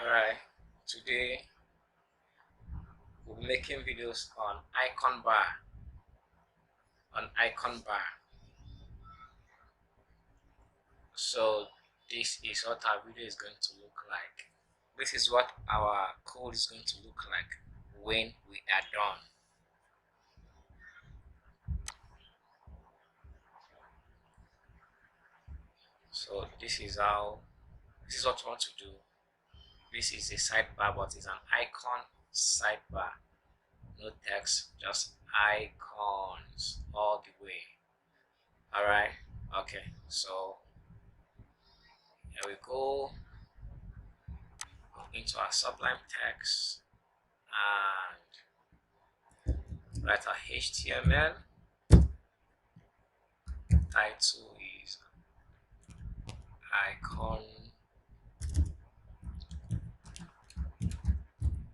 Alright, today we'll be making videos on icon bar. So this is what our video is going to look like. This is what our code is going to look like when we are done. So this is what we want to do. This is a sidebar, but it's an icon sidebar. No text, just icons all the way. Alright, okay, so here we go into our Sublime text and write our HTML. Title is icon.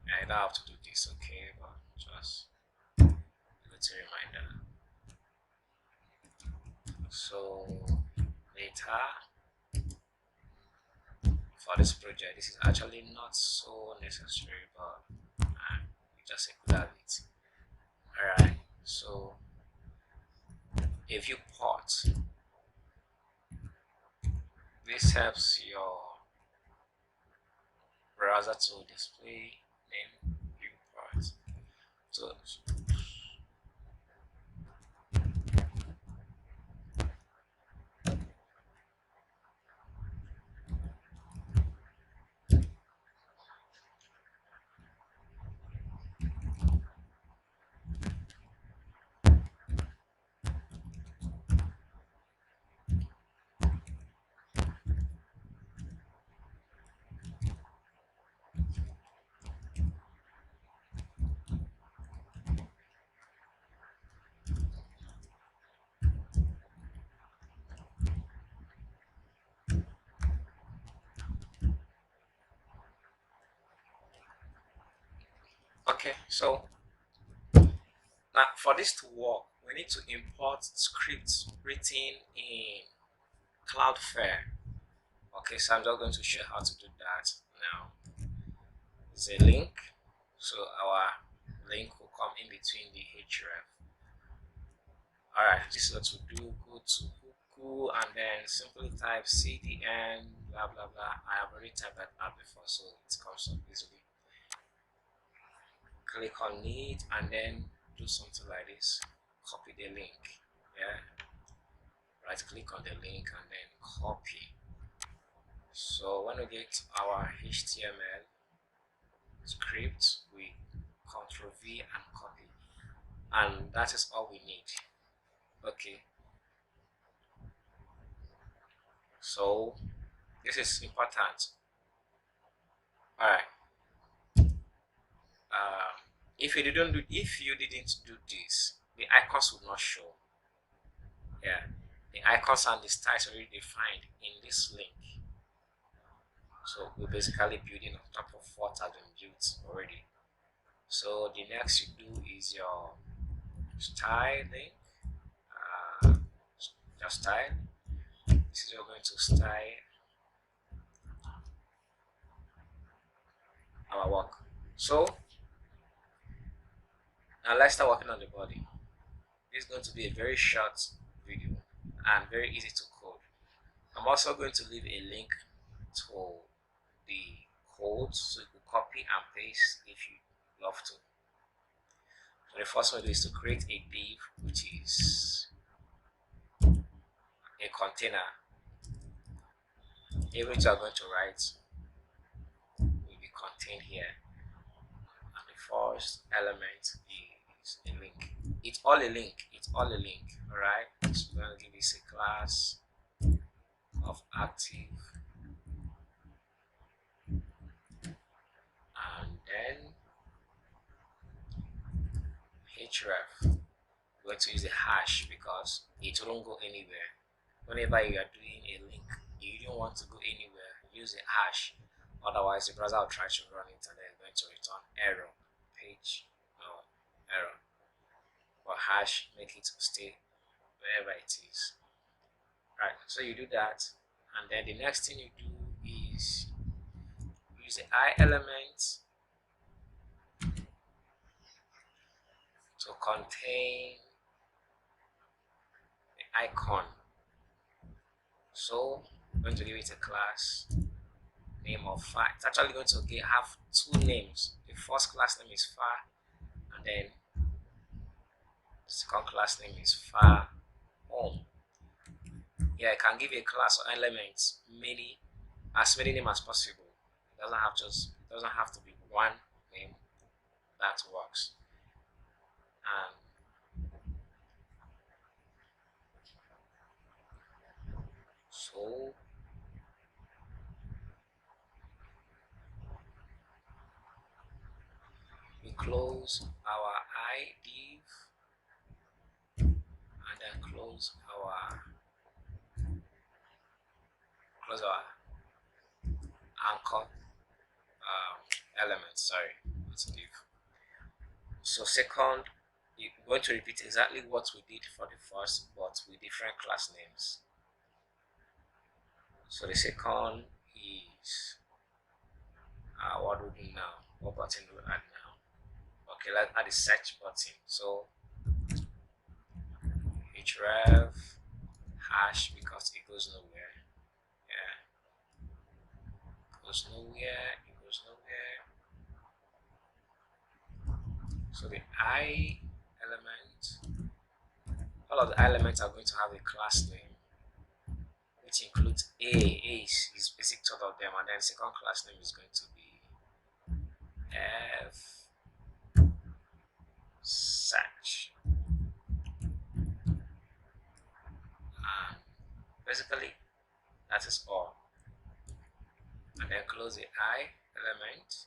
I don't have to do this, okay, but just a little reminder. So later for this project, this is actually not so necessary, but just a good habit. Alright, so a viewport. This helps your browser to display name viewport. So okay, so now for this to work, we need to import scripts written in Cloudflare. Okay, so I'm just going to show how to do that now. There's a link, so our link will come in between the href. Alright, this is what to do. Go to Google and then simply type cdn blah blah blah. I have already typed that out before, so it comes up easily. Click on it and then do something like this. Copy the link. Yeah, right click on the link and then copy. So when we get our HTML script, we Ctrl V and copy, and that is all we need. Okay, so this is important. All right, if you didn't do this, the icons will not show. Yeah, the icons and the styles already defined in this link. So we're basically building on top of what has been built already. So the next you do is your styling. Your style. This is you're going to style our work. So now let's start working on the body. This is going to be a very short video and very easy to code. I'm also going to leave a link to the code so you can copy and paste if you love to. So the first one is to create a div, which is a container. Everything you are going to write will be contained here, and the first element is a link. It's all a link. All right, so we're going to give this a class of active, and then href. We're going to use a hash because it won't go anywhere. Whenever you are doing a link, you don't want to go anywhere, use a hash. Otherwise, the browser will try to run it and then it's going to return error page error. But hash make it stay wherever it is. Right, so you do that, and then the next thing you do is use the I element to contain the icon. So I'm going to give it a class name of far. It's actually going to have two names. The first class name is far, and then the second class name is far home. Yeah, I can give a class or elements as many names as possible. It doesn't have to be one name. That works. And so we close our I div and then close our anchor element. Sorry, it's div. So second, we're going to repeat exactly what we did for the first, but with different class names. So the second is what do we do now? What button do we add now? Okay, let's add a search button. So href hash, because it goes nowhere. Yeah, goes nowhere. It goes nowhere. So the I element, all of the elements are going to have a class name, which includes A is basic sort of them, and then second class name is going to be F search. And basically that is all. And then close the I element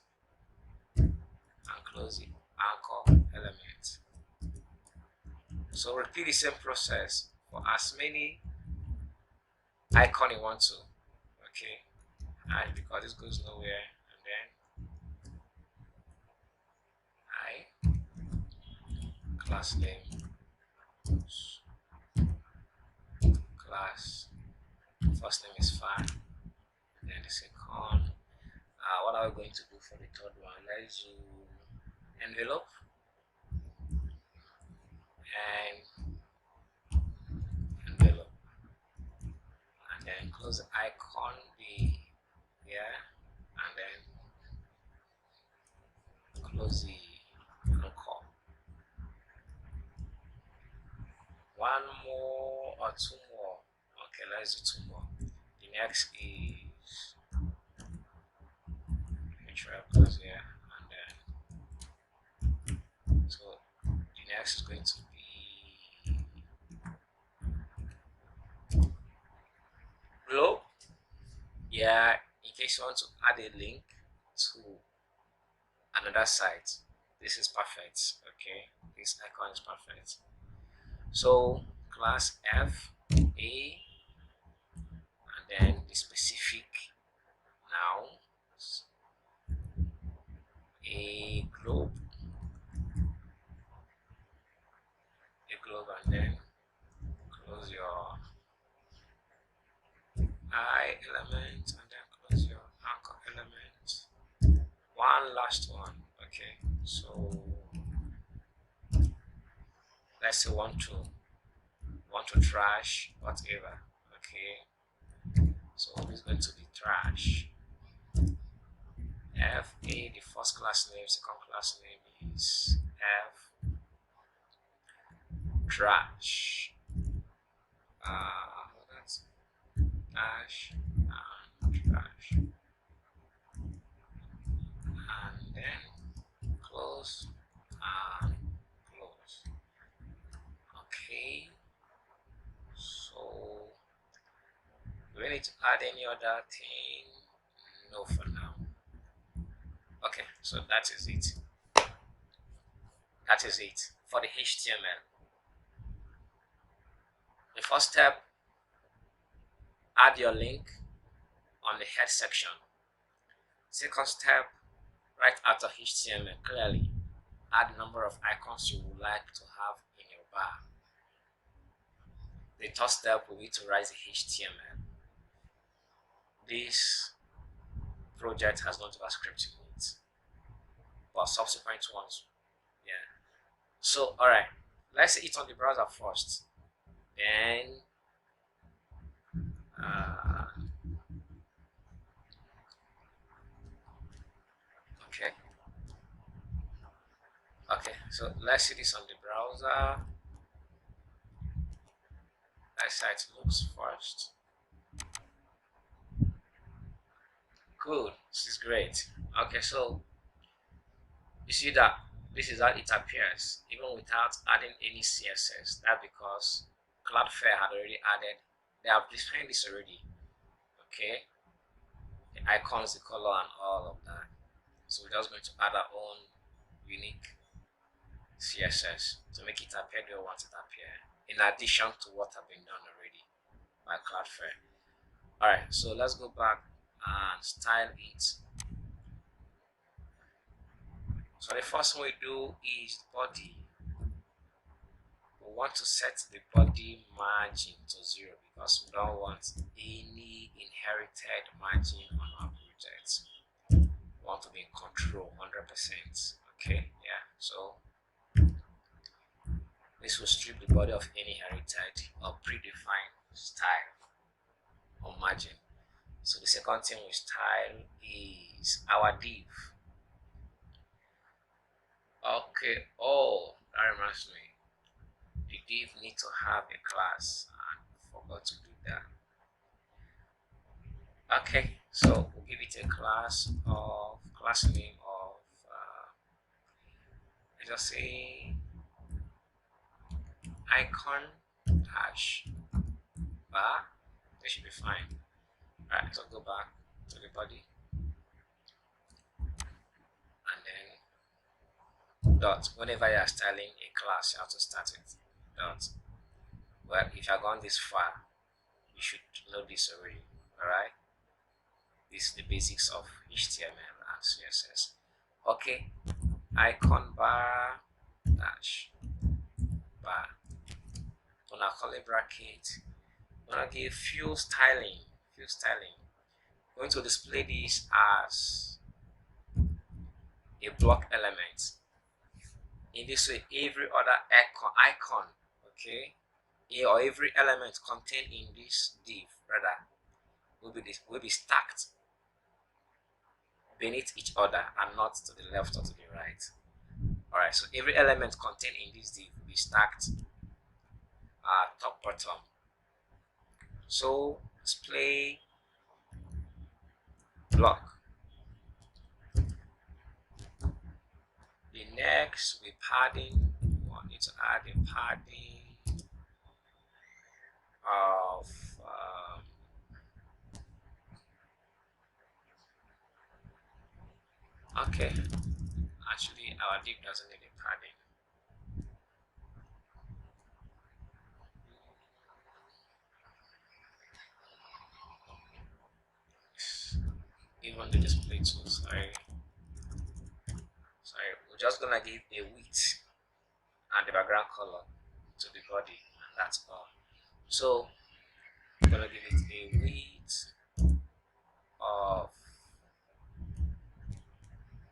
and close the anchor element. So repeat the same process for as many icon you want to. Okay, and because this goes nowhere, and then I class name class first name is far, then the second. What are we going to do for the third one? Let's do envelope and envelope, and then close the icon B here, and then close the anchor. One more or two more. Okay, let's do two more. The next is close here, and then so the next is going to be globe. Yeah, in case you want to add a link to another site, this is perfect. Okay, this icon is perfect. So class F A, and then the specific noun a globe, and then close your I element, and then close your anchor element. One last one. Okay, so let's say want to trash whatever. Okay, so it's going to be trash. F A, the first class name, second class name is F trash. That's trash and trash, and then close and close. Okay, so do we need to add any other thing? No, for now. Okay, so that is it. That is it for the HTML. The first step, add your link on the head section. Second step, write out of HTML clearly. Add the number of icons you would like to have in your bar. The third step will be to write the HTML. This project has no JavaScript in it, but subsequent ones, yeah. So all right, let's see it on the browser first. Then okay, okay. So let's see this on the browser. Let's see how it looks first. Good. This is great. Okay, so you see that this is how it appears, even without adding any CSS. That's because Cloudflare had already added. They have defined this already. Okay, the icons, the color, and all of that. So we're just going to add our own unique CSS to make it appear the way we want it to appear, in addition to what have been done already by Cloudflare. Alright, so let's go back and style it. So the first thing we do is body. We want to set the body margin to 0 because we don't want any inherited margin on our project. We want to be in control 100%. Okay, yeah, so this will strip the body of any inherited or predefined style or margin. So the second thing we style is our div. Okay, oh, that reminds me. The div need to have a class, and forgot to do that. Okay, so we'll give it a class name of let's just say icon hash bar. That should be fine. Alright, so go back to the body and then dot. Whenever you are styling a class, you have to start with dot. Well, if you have gone this far, you should know this already. Alright, this is the basics of HTML and CSS. Okay, icon bar dash bar. Gonna curly bracket. Gonna give few styling. Going to display this as a block element. In this way, every other icon, okay, or every element contained in this div rather will be stacked beneath each other and not to the left or to the right. Alright, so every element contained in this div will be stacked top bottom. So display block. The next we padding. We need to add a padding of okay. Actually, our div doesn't need a padding. Even the display too. Sorry. We're just gonna give a width and the background color to the body, and that's all. So I'm gonna give it a width of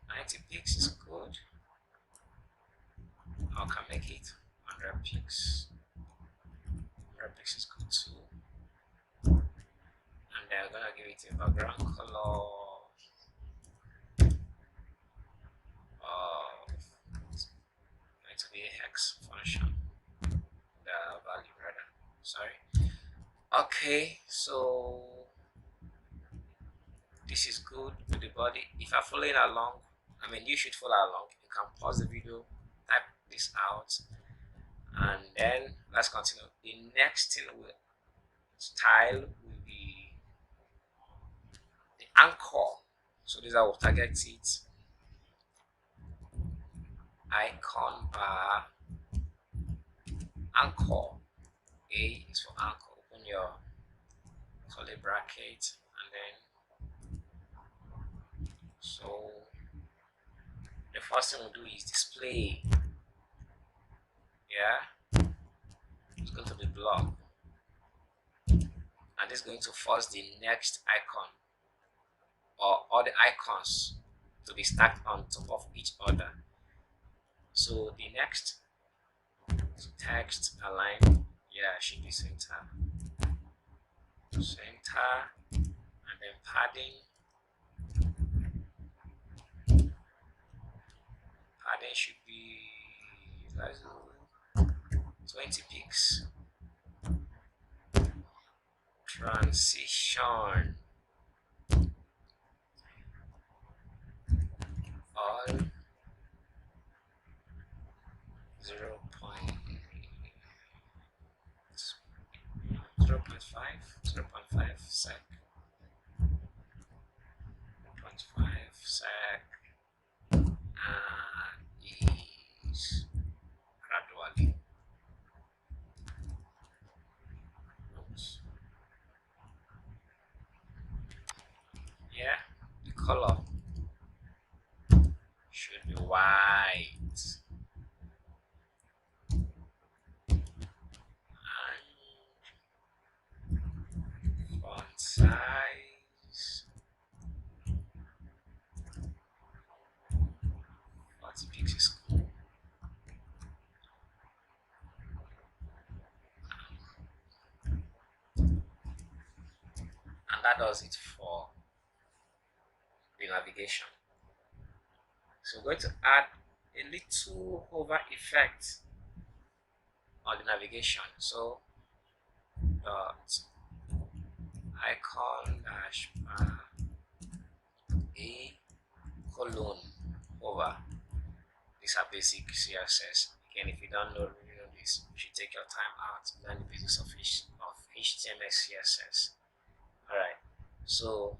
90 pixels is good. I can make it 100 pixels. 100 pixels is good too. And then I'm gonna give it a background color of going to be a hex function. The value rather. Sorry. Okay, so this is good with the body. If you're following along, I mean you should follow along. You can pause the video, type this out, and then let's continue. The next thing will style will be the anchor. So these are what target it. Icon bar anchor. A is for anchor. Open your curly bracket and then so the first thing we'll do is display. Yeah, it's going to be block, and it's going to force the next icon. or all the icons to be stacked on top of each other. So the next text align, yeah, should be center, and then padding should be like 20 pixels. Transition all 0. 0.5 sec, 0.5 sec, and is gradually. Oops. Yeah, the color should be white, and font size 40 pixels. And that does it for the navigation. So we're going to add a little hover effect on the navigation. So dot icon dash a colon hover. These are basic CSS. Again, if you don't know this, you should take your time out to learn the basics of HTML CSS. Alright, so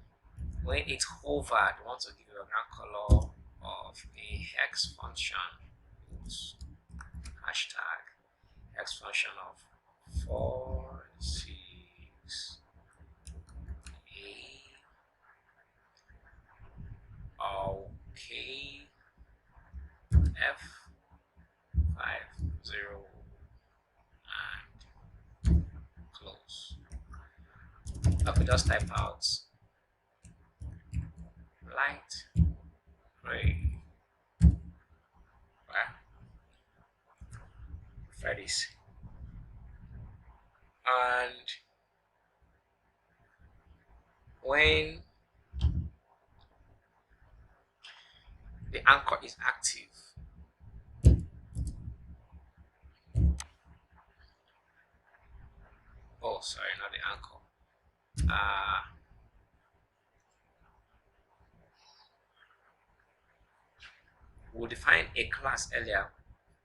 when it's hovered, we want to give a background color of a hex function. Oops. Hashtag hex function of 4, 6, 8. Okay, F50 and close. Okay, just type out light gray. Right? Freddy's. And when the anchor is active, oh sorry, not the anchor, we'll define a class earlier,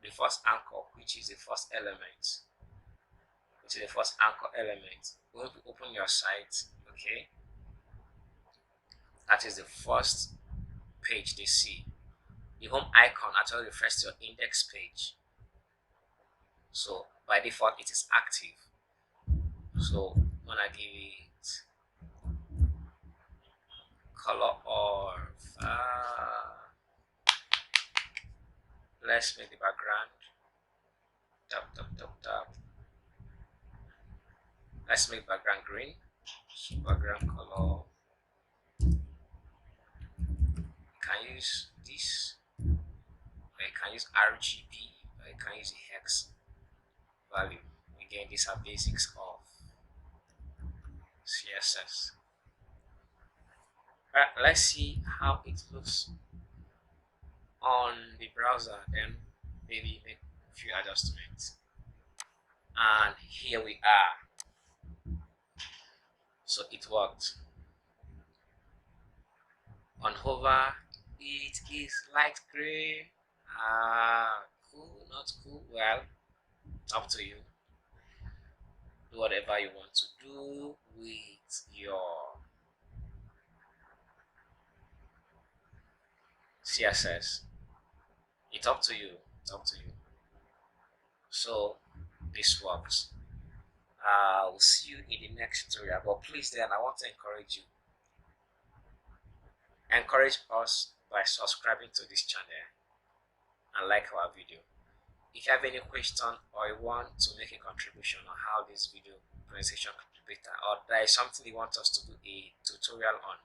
the first anchor, which is the first element, when you open your site, okay, that is the first page they see. The home icon actually refers to your index page, so by default it is active. So when I give it color of let's make the background tap, let's make background green. So background color, you can use this, or you can use RGB, or you can use a hex value. Again, these are basics of CSS. Alright, let's see how it looks on the browser, then maybe make a few adjustments. And here we are. So it worked. On hover, it is light gray. Cool, not cool. Well, up to you. Do whatever you want to do with your CSS. It's up to you. It's up to you. So this works. We'll see you in the next tutorial. But please, then I want to encourage you. Encourage us by subscribing to this channel and like our video. If you have any question or you want to make a contribution on how this video presentation could be better, or there is something you want us to do a tutorial on,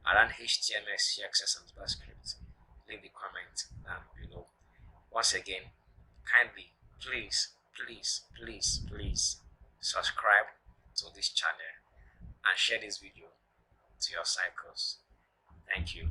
around HTML, CSS, and JavaScript, leave the comment down below. Once again, kindly, please subscribe to this channel and share this video to your cycles. Thank you.